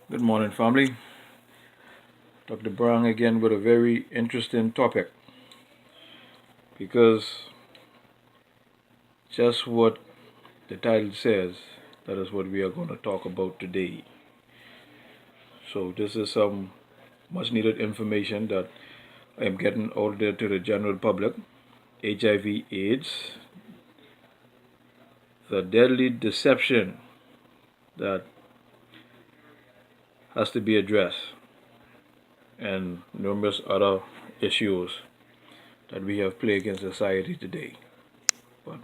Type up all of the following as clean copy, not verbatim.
Good morning, family. Dr. Brown again with a very interesting topic because just what the title says, that is what we are going to talk about today. So, this is some much needed information that I am getting out there to the general public. HIV/AIDS, the deadly deception that has to be addressed, and numerous other issues that we have plagued in society today. But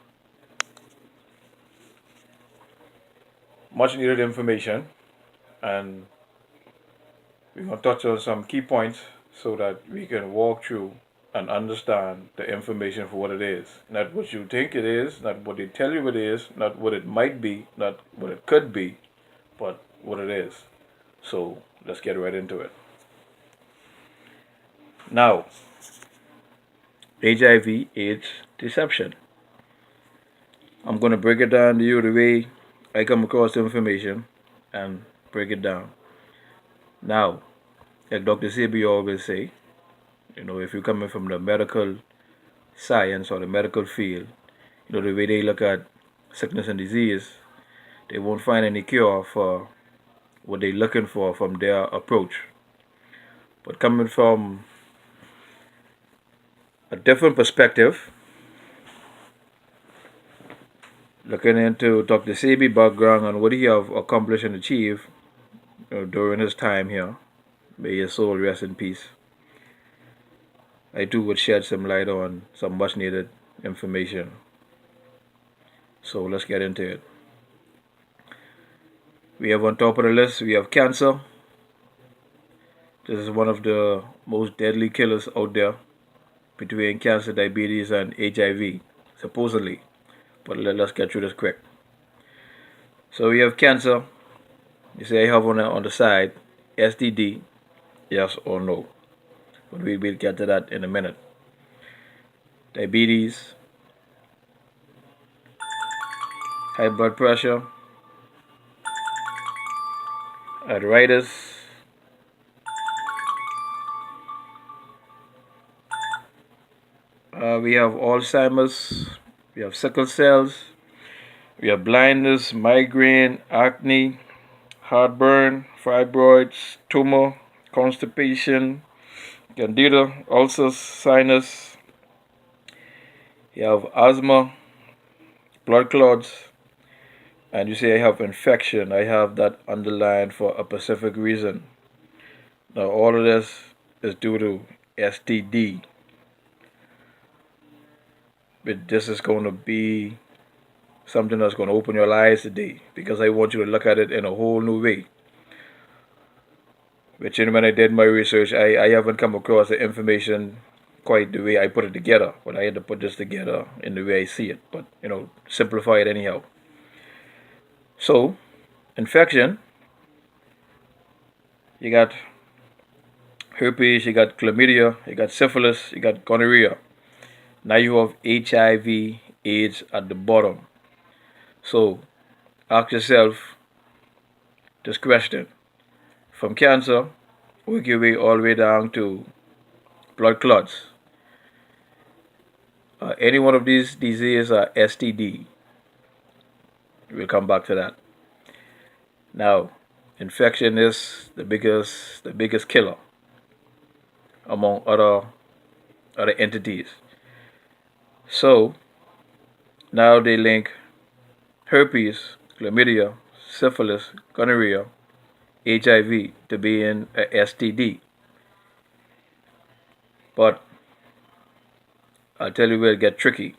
much needed information, and we're going to touch on some key points so that we can walk through and understand the information for what it is. Not what you think it is, not what they tell you it is, not what it might be, not what it could be, but what it is. So let's get right into it. Now, HIV/AIDS deception. I'm going to break it down to you the way I come across the information and break it down. Now, like Dr. SABI always say, if you're coming from the medical science or the medical field, the way they look at sickness and disease, they won't find any cure for what they're looking for from their approach. But coming from a different perspective, looking into Dr. SABI background and what he have accomplished and achieved during his time here, may his soul rest in peace. I too would shed some light on some much needed information. So let's get into it. We have on top of the list, we have cancer. This is one of the most deadly killers out there between cancer, diabetes, and HIV, supposedly. But let's get through this quick. So we have cancer. You say I have on the side, STD, yes or no. But we'll get to that in a minute. Diabetes, high blood pressure, arthritis, we have Alzheimer's, we have sickle cells, we have blindness, migraine, acne, heartburn, fibroids, tumor, constipation, candida, ulcers, sinus. You have asthma, blood clots, and you say I have infection. I have that underlined for a specific reason. Now all of this is due to STD. But this is going to be something that's going to open your eyes today because I want you to look at it in a whole new way. Which, when I did my research, I haven't come across the information quite the way I put it together. But I had to put this together in the way I see it. But, simplify it anyhow. So, infection, you got herpes, you got chlamydia, you got syphilis, you got gonorrhea. Now you have HIV/AIDS at the bottom. So, ask yourself this question. From cancer, work your way all the way down to blood clots. Any one of these diseases are STD. We'll come back to that. Now, infection is the biggest killer among other entities. So now they link herpes, chlamydia, syphilis, gonorrhea, HIV to being a STD. But I'll tell you where it gets tricky.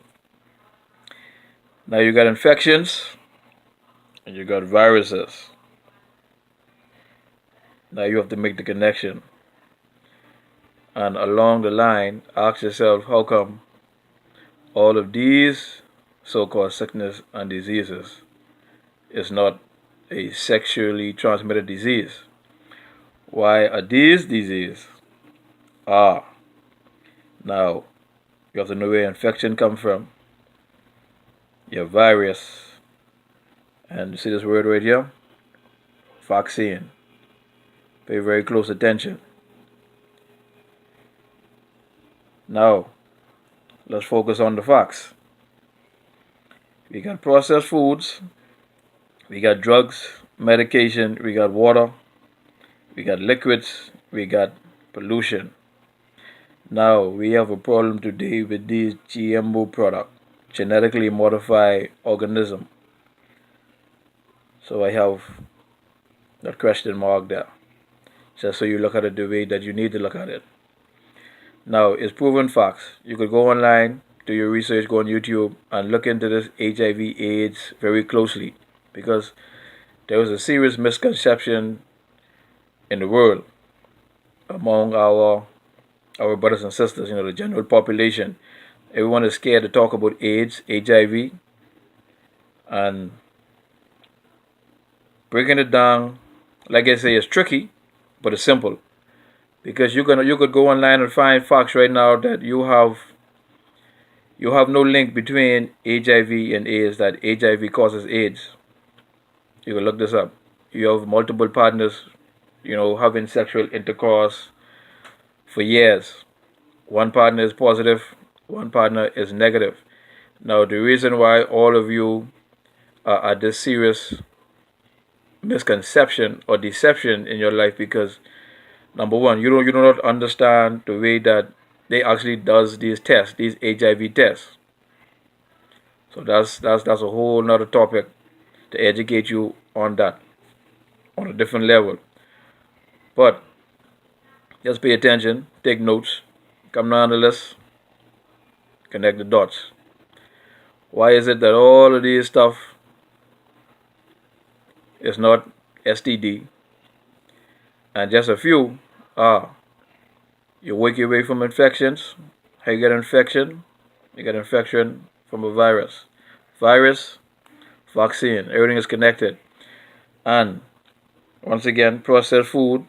Now you got infections and you got viruses. Now you have to make the connection. And along the line, ask yourself, how come all of these so-called sickness and diseases is not a sexually transmitted disease? Why are these diseases? Now you have to know where infection comes from. Your virus, and you see this word right here? Vaccine. Pay very close attention. Now, let's focus on the facts. We got processed foods, we got drugs, medication, we got water, we got liquids, we got pollution. Now, we have a problem today with these GMO products, genetically modified organism. So I have that question mark there, just so you look at it the way that you need to look at it. Now, it's proven facts. You could go online, do your research, go on YouTube, and look into this HIV/AIDS very closely, because there was a serious misconception in the world among our brothers and sisters, the general population. Everyone is scared to talk about AIDS, HIV, and breaking it down, like I say, is tricky, but it's simple. Because you could go online and find facts right now that you have no link between HIV and AIDS, that HIV causes AIDS. You can look this up. You have multiple partners, having sexual intercourse for years. One partner is positive, one partner is negative. Now, the reason why all of you are at this serious misconception or deception in your life, because number one, you do not understand the way that they actually does these tests, these HIV tests. So that's a whole nother topic to educate you on that, on a different level. But just pay attention, take notes, come down the list, connect the dots. Why is it that all of these stuff is not STD, and just a few are? You work your way from infections. How you get infection? You get infection from a virus. Virus, vaccine, everything is connected. And once again, processed food,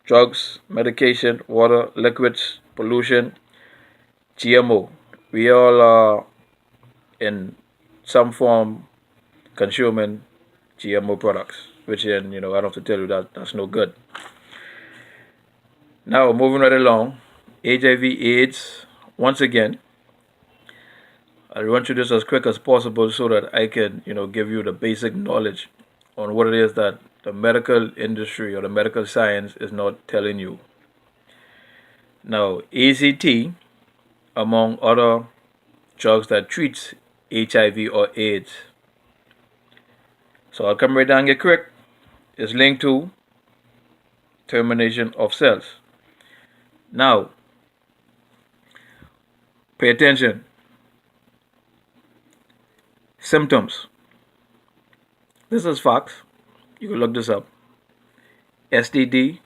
drugs, medication, water, liquids, pollution, GMO. We all are in some form consuming GMO products, which then, I don't have to tell you that that's no good. Now, moving right along, HIV/AIDS. Once again, I run through this as quick as possible so that I can, give you the basic knowledge on what it is that the medical industry or the medical science is not telling you. Now, AZT, among other drugs that treats HIV or AIDS. So I'll come right down and get quick. Is linked to termination of cells. Now, pay attention. Symptoms. This is facts. You can look this up. STD,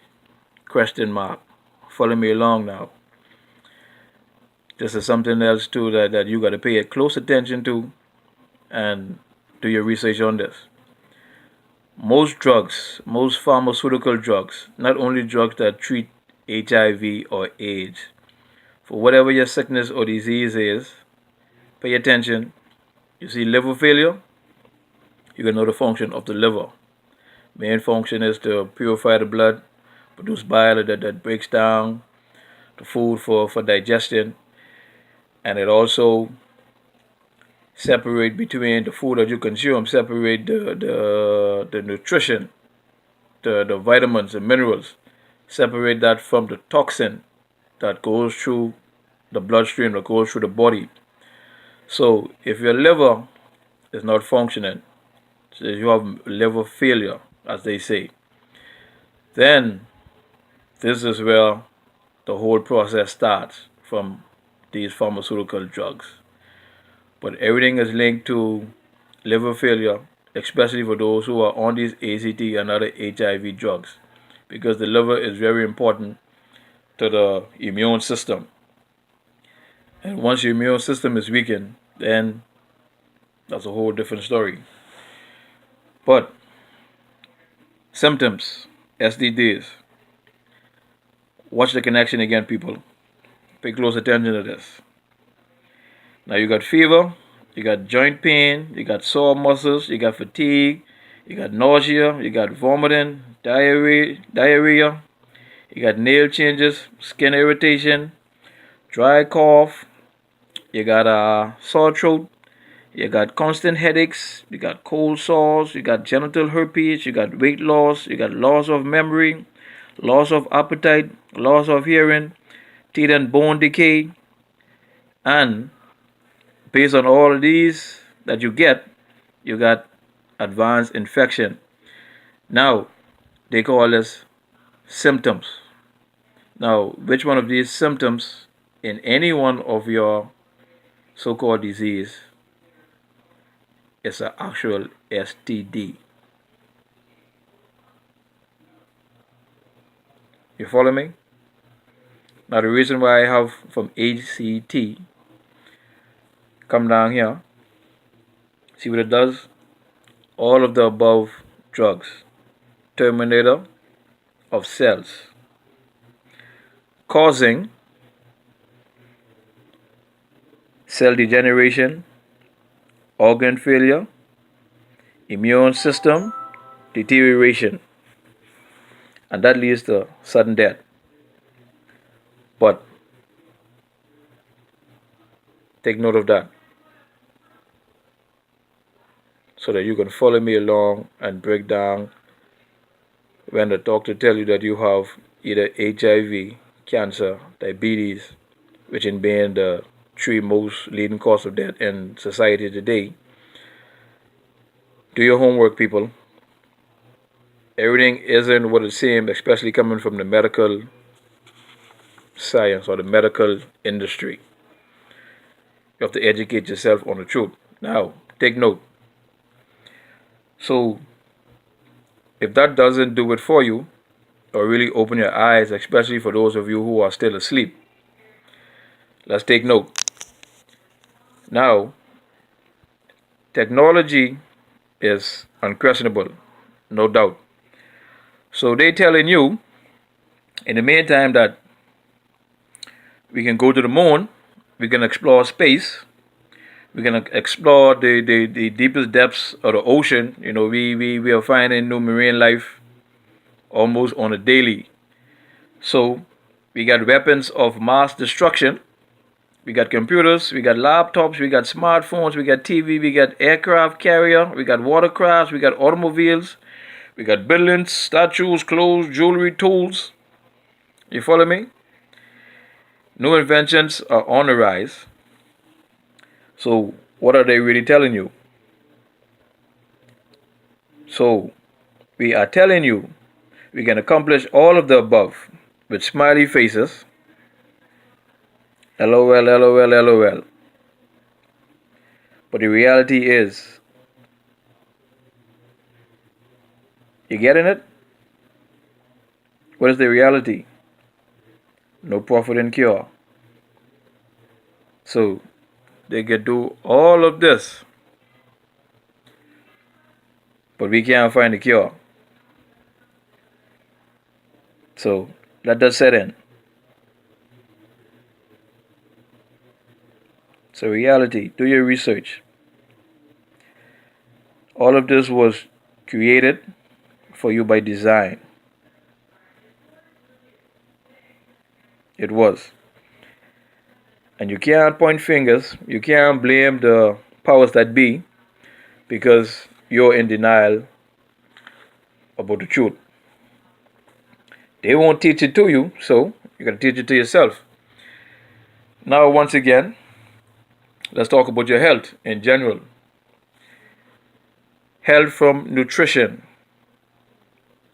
question mark. Follow me along now. This is something else too that you got to pay close attention to and do your research on this. Most drugs, most pharmaceutical drugs, not only drugs that treat HIV or AIDS, for whatever your sickness or disease is, pay attention. You see liver failure, you can know the function of the liver. Main function is to purify the blood, produce bile that breaks down the food for digestion, and it also separate between the food that you consume, separate the nutrition, the vitamins and minerals, separate that from the toxin that goes through the bloodstream, that goes through the body. So if your liver is not functioning, so you have liver failure, as they say, then this is where the whole process starts from these pharmaceutical drugs. But everything is linked to liver failure, especially for those who are on these AZT and other HIV drugs, because the liver is very important to the immune system. And once your immune system is weakened, then that's a whole different story. But symptoms, STDs. Watch the connection again, people. Pay close attention to this. Now you got fever, you got joint pain, you got sore muscles, you got fatigue, you got nausea, you got vomiting, diarrhea, You got nail changes, skin irritation, dry cough, you got sore throat, you got constant headaches, you got cold sores, you got genital herpes, you got weight loss, you got loss of memory, loss of appetite, loss of hearing, teeth and bone decay, and based on all of these that you got advanced infection. Now, they call this symptoms. Now, which one of these symptoms in any one of your so-called disease is an actual STD? You follow me? Now, the reason why I have from ACT come down here, see what it does? All of the above drugs, terminator of cells, causing cell degeneration, organ failure, immune system deterioration, and that leads to sudden death. But take note of that so that you can follow me along and break down when the doctor tell you that you have either HIV, cancer, diabetes, which in being the three most leading cause of death in society today. Do your homework, people. Everything isn't what it seems, especially coming from the medical science or the medical industry. You have to educate yourself on the truth. Now, take note. So, if that doesn't do it for you, or really open your eyes, especially for those of you who are still asleep, let's take note. Now, technology is unquestionable, no doubt. So they telling you, in the meantime, that we can go to the moon, we can explore space, we can explore the deepest depths of the ocean. You know, we are finding new marine life almost on a daily. So we got weapons of mass destruction. We got computers, we got laptops, we got smartphones, we got TV, we got aircraft carrier, we got watercrafts, we got automobiles, we got buildings, statues, clothes, jewelry, tools. You follow me? New inventions are on the rise. So what are they really telling you? So we are telling you we can accomplish all of the above with smiley faces. LOL, LOL, LOL. But the reality is, you getting it? What is the reality? No profit in cure. So they can do all of this, but we can't find the cure. So let that set in. So reality, do your research. All of this was created for you by design. It was. And you can't point fingers, you can't blame the powers that be because you're in denial about the truth. They won't teach it to you, so you gotta teach it to yourself. Now, once again, let's talk about your health in general. Health from nutrition.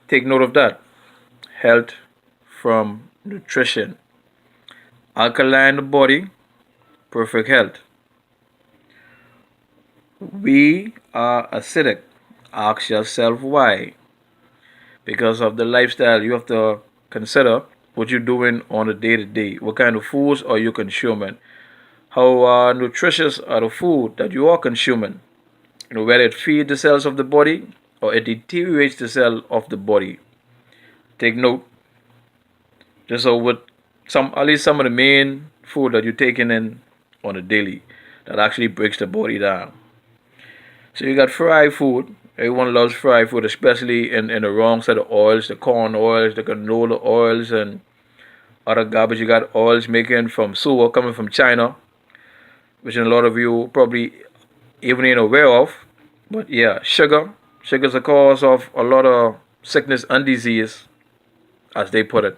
Take note of that. Health from nutrition. Alkaline the body, perfect health. We are acidic. Ask yourself why. Because of the lifestyle, you have to consider what you're doing on a day-to-day. What kind of foods are you consuming? How nutritious are the food that you are consuming? You know, whether it feeds the cells of the body or it deteriorates the cell of the body. Take note. Just so with at least some of the main food that you're taking in on a daily that actually breaks the body down. So you got fried food, Everyone loves fried food, especially in the wrong set of oils, the corn oils, the canola oils, and other garbage. You got oils making from soy coming from China, which a lot of you probably even ain't aware of. But yeah, sugar. Sugar is the cause of a lot of sickness and disease, as they put it.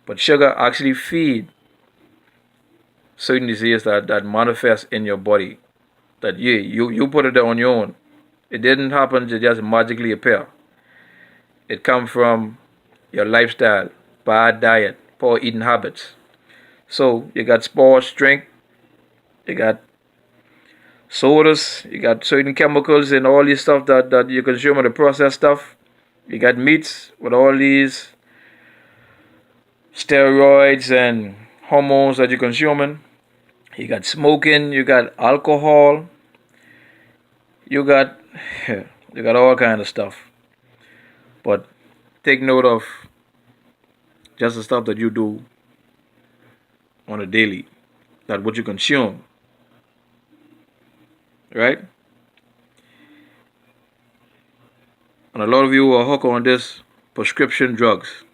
But sugar actually feed certain disease that manifest in your body. That you put it there on your own. It didn't happen to just magically appear. It come from your lifestyle, bad diet, poor eating habits. So you got sports drink, you got sodas, you got certain chemicals and all these stuff that you consume the processed stuff. You got meats with all these steroids and hormones that you're consuming. You got smoking, you got alcohol, you got you got all kind of stuff. But take note of just the stuff that you do on a daily, that what you consume, right? And a lot of you are hooked on this prescription drugs.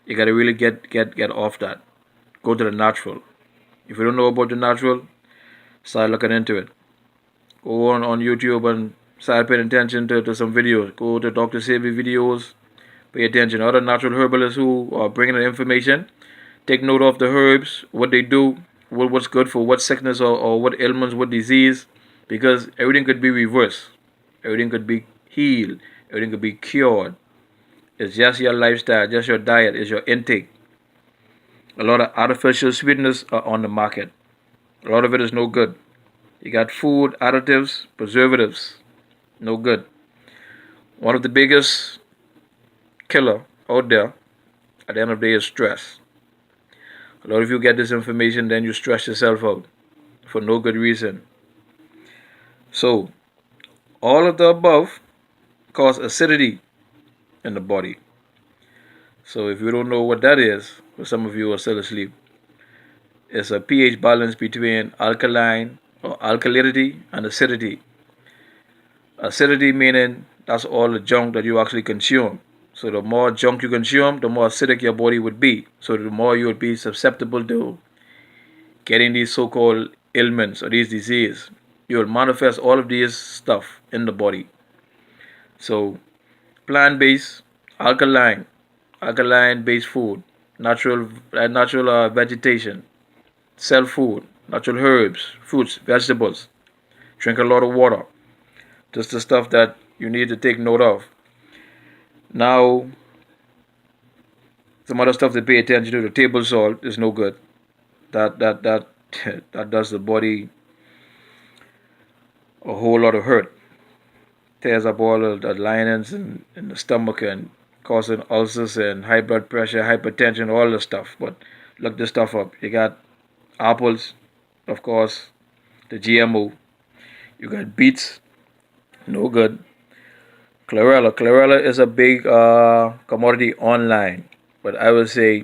You gotta really get off that. Go to the natural. If you don't know about the natural, start looking into it. Go on YouTube and start paying attention to some videos. Go to Dr. SABI videos. Pay attention to other natural herbalists who are bringing the information. Take note of the herbs, what they do, what's good for what sickness or what ailments, what disease. Because everything could be reversed. Everything could be healed. Everything could be cured. It's just your lifestyle, just your diet, it's your intake. A lot of artificial sweeteners are on the market. A lot of it is no good. You got food additives, preservatives, no good. One of the biggest killer out there at the end of the day is stress. A lot of you get this information, then you stress yourself out for no good reason. So, all of the above cause acidity in the body. So if you don't know what that is, for some of you are still asleep, it's a pH balance between alkaline or alkalinity and acidity. Acidity meaning that's all the junk that you actually consume. So the more junk you consume, the more acidic your body would be. So the more you would be susceptible to getting these so-called ailments or these diseases. You will manifest all of these stuff in the body. So plant-based, alkaline-based food, natural vegetation, cell food, natural herbs, fruits, vegetables. Drink a lot of water. Just the stuff that you need to take note of. Now, some other stuff to pay attention to. The table salt is no good. That does the body a whole lot of hurt. Tears up all of the linings in the stomach and causing ulcers and high blood pressure, hypertension, all the stuff. But look this stuff up. You got apples, of course, the GMO. You got beets, no good. Chlorella is a big commodity online. But I would say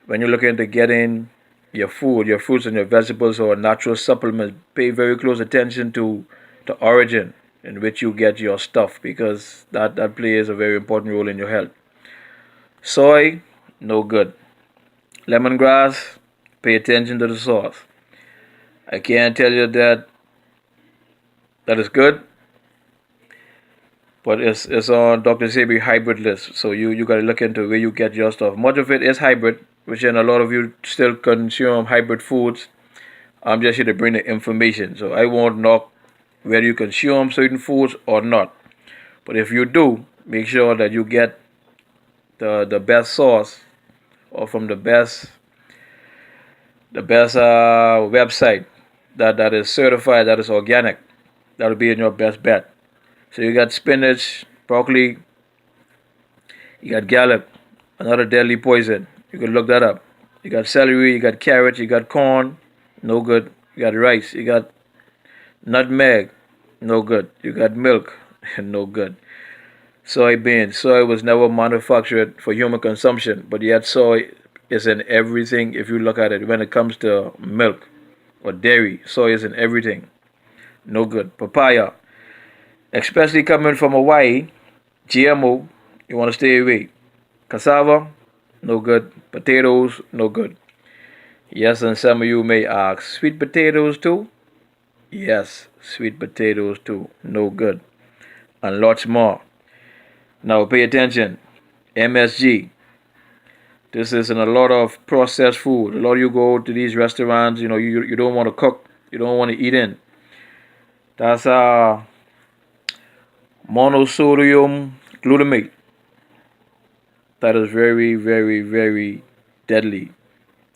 when you're looking into getting your food, your fruits and your vegetables or natural supplements, pay very close attention to the origin in which you get your stuff, because that plays a very important role in your health. Soy, no good. Lemongrass, pay attention to the source. I can't tell you that is good, but it's on Dr. SABI hybrid list. So you got to look into where you get your stuff. Much of it is hybrid, which then a lot of you still consume hybrid foods. I'm just here to bring the information. So I won't knock whether you consume certain foods or not. But if you do, make sure that you get the best source or from the best website that is certified, that is organic. That'll be in your best bet. So you got spinach, broccoli, you got garlic, another deadly poison. You can look that up. You got celery, you got carrots, you got corn, no good. You got rice, you got nutmeg, no good. You got milk, no good. Soybeans. Soy was never manufactured for human consumption, but yet soy is in everything. If you look at it, when it comes to milk or dairy, soy is in everything. No good. Papaya especially coming from Hawaii. GMO, you want to stay away. Cassava, no good. Potatoes, no good. Yes, and some of you may ask, sweet potatoes too? Yes, sweet potatoes too, no good. And lots more. Now pay attention. MSG. This is in a lot of processed food. A lot of you go to these restaurants, you don't want to cook, you don't want to eat in. That's monosodium glutamate. That is very, very, very deadly.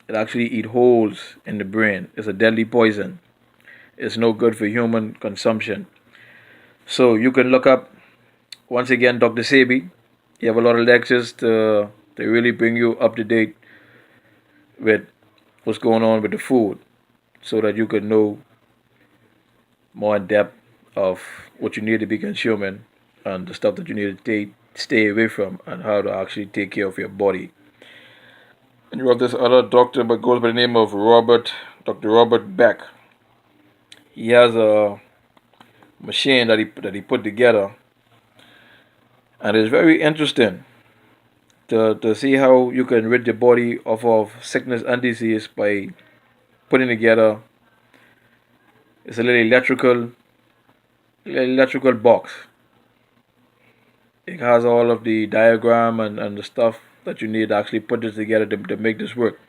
It actually eats holes in the brain. It's a deadly poison. It's no good for human consumption. So you can look up, once again, Dr. SABI. You have a lot of lectures to really bring you up to date with what's going on with the food so that you can know more in depth of what you need to be consuming and the stuff that you need to stay away from and how to actually take care of your body. And you have this other doctor but goes by the name of Dr. Robert Beck. He has a machine that he put together, and it's very interesting to see how you can rid your body of sickness and disease by putting together. It's a little electrical box. It has all of the diagram and the stuff that you need to actually put this together to make this work.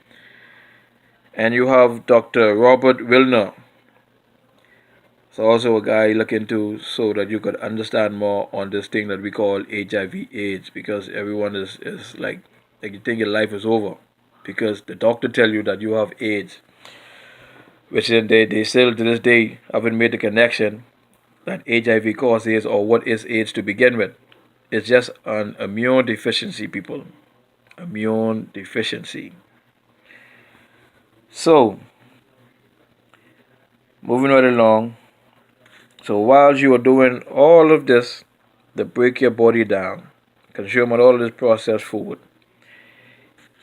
And you have Dr. Robert Wilner. So also a guy look into so that you could understand more on this thing that we call HIV/AIDS, because everyone is like you think your life is over because the doctor tell you that you have AIDS, which then they still to this day haven't made the connection that HIV causes AIDS or what is AIDS to begin with. It's just an immune deficiency, people. Immune deficiency. So, moving right along. So while you are doing all of this to break your body down, consuming all of this processed food,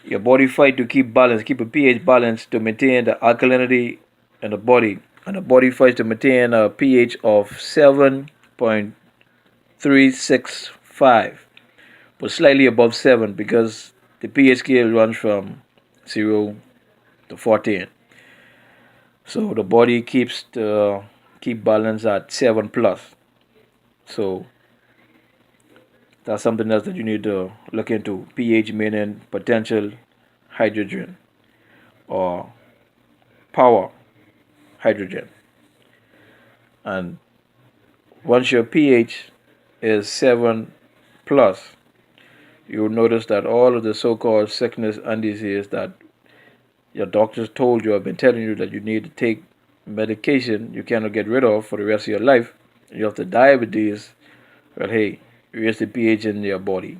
your body fight to keep balance, keep a pH balance to maintain the alkalinity in the body. And the body fights to maintain a pH of 7.365, but slightly above 7 because the pH scale runs from 0 to 14. So the body keeps keep balance at 7 plus. So that's something else that you need to look into. pH meaning potential hydrogen or power hydrogen. And once your pH is 7 plus, you'll notice that all of the so-called sickness and disease that your doctors told you, have been telling you that you need to take medication you cannot get rid of for the rest of your life, you have to die with these. Well, hey, raise the pH in your body,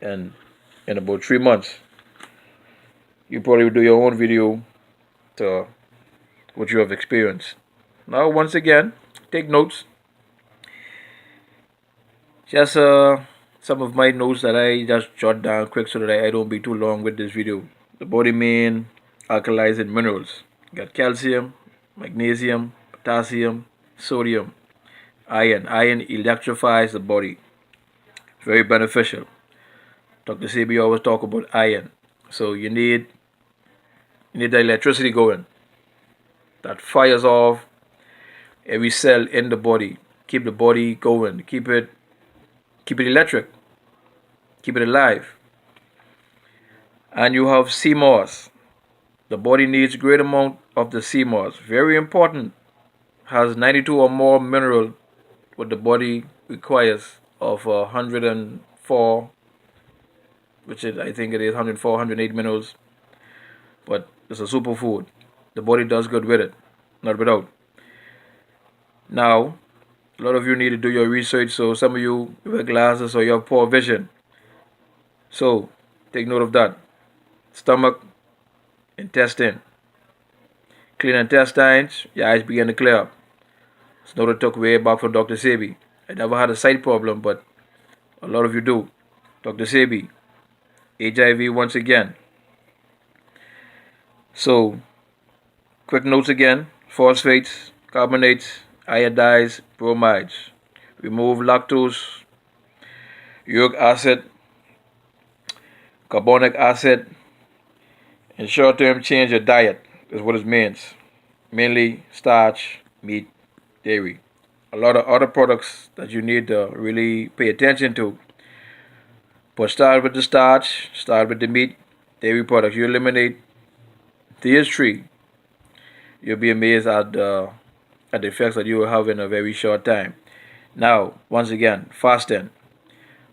and in about 3 months, you probably will do your own video to what you have experienced. Now, once again, take notes. Just some of my notes that I just jot down quick so that I don't be too long with this video. The body main alkalizing minerals. You got calcium, magnesium, potassium, sodium, iron. Iron electrifies the body. It's very beneficial. Dr. SABI always talk about iron. So you need the electricity going. That fires off every cell in the body. Keep the body going. Keep it electric. Keep it alive. And you have sea moss. The body needs great amount of the sea moss. Very important. Has 92 or more mineral what the body requires of 104, which is, I think it is 104, 108 minerals. But it's a superfood. The body does good with it, not without. Now, a lot of you need to do your research. So some of you wear glasses or you have poor vision. So take note of that. Stomach, intestine. Clean intestines, your eyes begin to clear up. It's not a took way back from Dr. SABI. I never had a sight problem, but a lot of you do. Dr. SABI, HIV once again. So, quick notes again. Phosphates, carbonates, iodides, bromides. remove lactose, uric acid, carbonic acid. In short term, change your diet is what it means. Mainly starch, meat, dairy. A lot of other products that you need to really pay attention to. But start with the starch, start with the meat, dairy products. You eliminate these three, you'll be amazed at the effects that you will have in a very short time. Now, once again, fasting.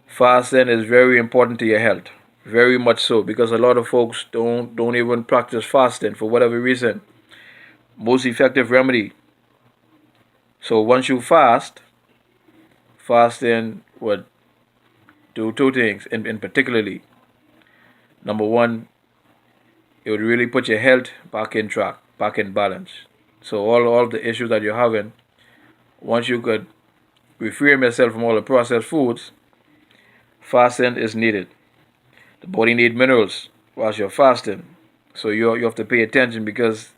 Fasting is very important to your health. Very much so, because a lot of folks don't even practice fasting for whatever reason. Most effective remedy. So once you fast, fasting would do two things in particularly. Number one, it would really put your health back in track, back in balance. So all the issues that you're having, once you could refrain yourself from all the processed foods, fasting is needed. The body needs minerals whilst you're fasting. So you have to pay attention, because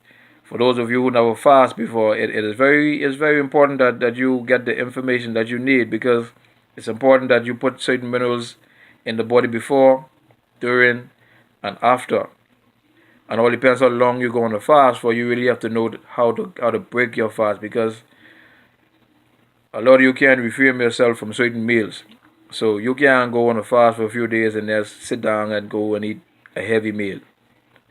for those of you who never fast before, it is very important that you get the information that you need, because it's important that you put certain minerals in the body before, during, and after. And all depends how long you're going to fast for. You really have to know how to break your fast, because a lot of you can refrain yourself from certain meals. So you can't go on a fast for a few days and then sit down and go and eat a heavy meal.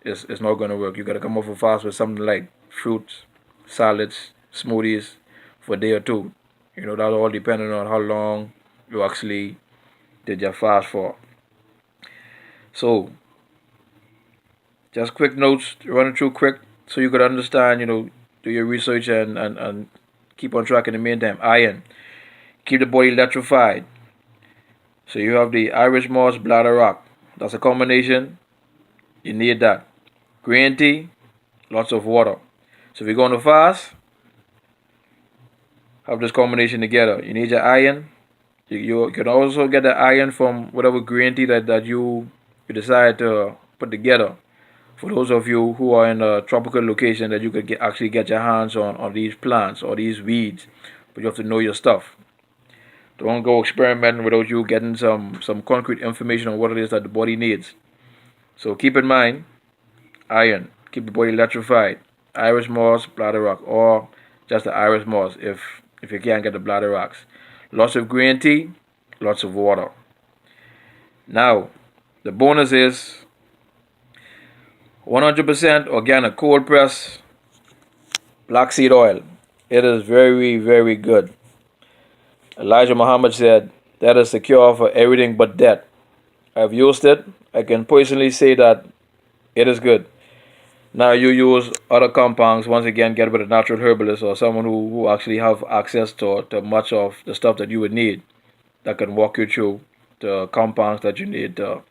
It's not going to work. You got to come off a fast with something like fruits, salads, smoothies for a day or two. That's all depending on how long you actually did your fast for. So, just quick notes, run it through quick so you could understand, do your research and keep on track in the meantime. Iron. Keep the body electrified. So you have the Irish moss, bladder rock. That's a combination. You need that. Green tea, lots of water. So if you're going to fast, have this combination together. You need your iron. You can also get the iron from whatever green tea that you decide to put together. For those of you who are in a tropical location, that you could actually get your hands on these plants or these weeds, but you have to know your stuff. Don't go experimenting without you getting some concrete information on what it is that the body needs. So keep in mind, iron, keep the body electrified. Irish moss, bladder rock, or just the Irish moss if you can't get the bladder rocks. Lots of green tea, lots of water. Now, the bonus is 100% organic cold press black seed oil. It is very, very good. Elijah Muhammad said, that is the cure for everything but death. I've used it. I can personally say that it is good. Now you use other compounds, once again, get with a natural herbalist or someone who actually have access to much of the stuff that you would need, that can walk you through the compounds that you need to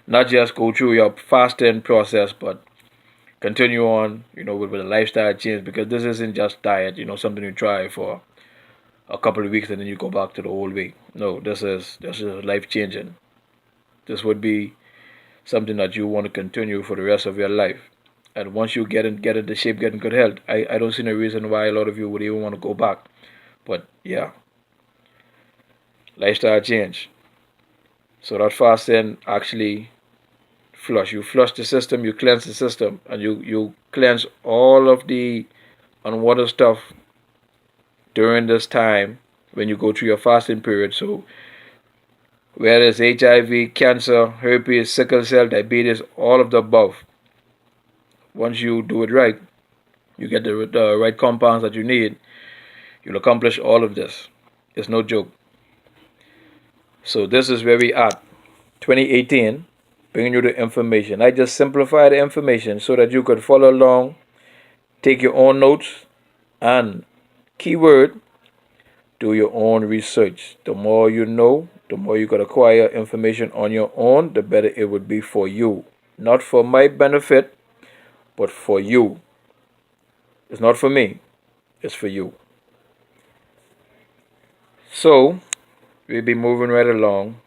not just go through your fasting process, but continue on, with a lifestyle change, because this isn't just diet, something you try for a couple of weeks and then you go back to the old way. No, this is life changing. This would be something that you want to continue for the rest of your life. And once you get into shape, get in good health, I don't see no reason why a lot of you would even want to go back. But yeah, lifestyle change. So that fasting actually you flush the system, you cleanse the system, and you cleanse all of the unwanted stuff during this time when you go through your fasting period. So whether it's HIV, cancer, herpes, sickle cell, diabetes, all of the above, once you do it right, you get the right compounds that you need, you'll accomplish all of this. It's no joke. So this is where we at, 2018, bringing you the information. I just simplify the information so that you could follow along, take your own notes, and keyword, do your own research. The more you know, the more you could acquire information on your own, the better it would be for you. Not for my benefit, but for you. It's not for me, it's for you. So, we'll be moving right along.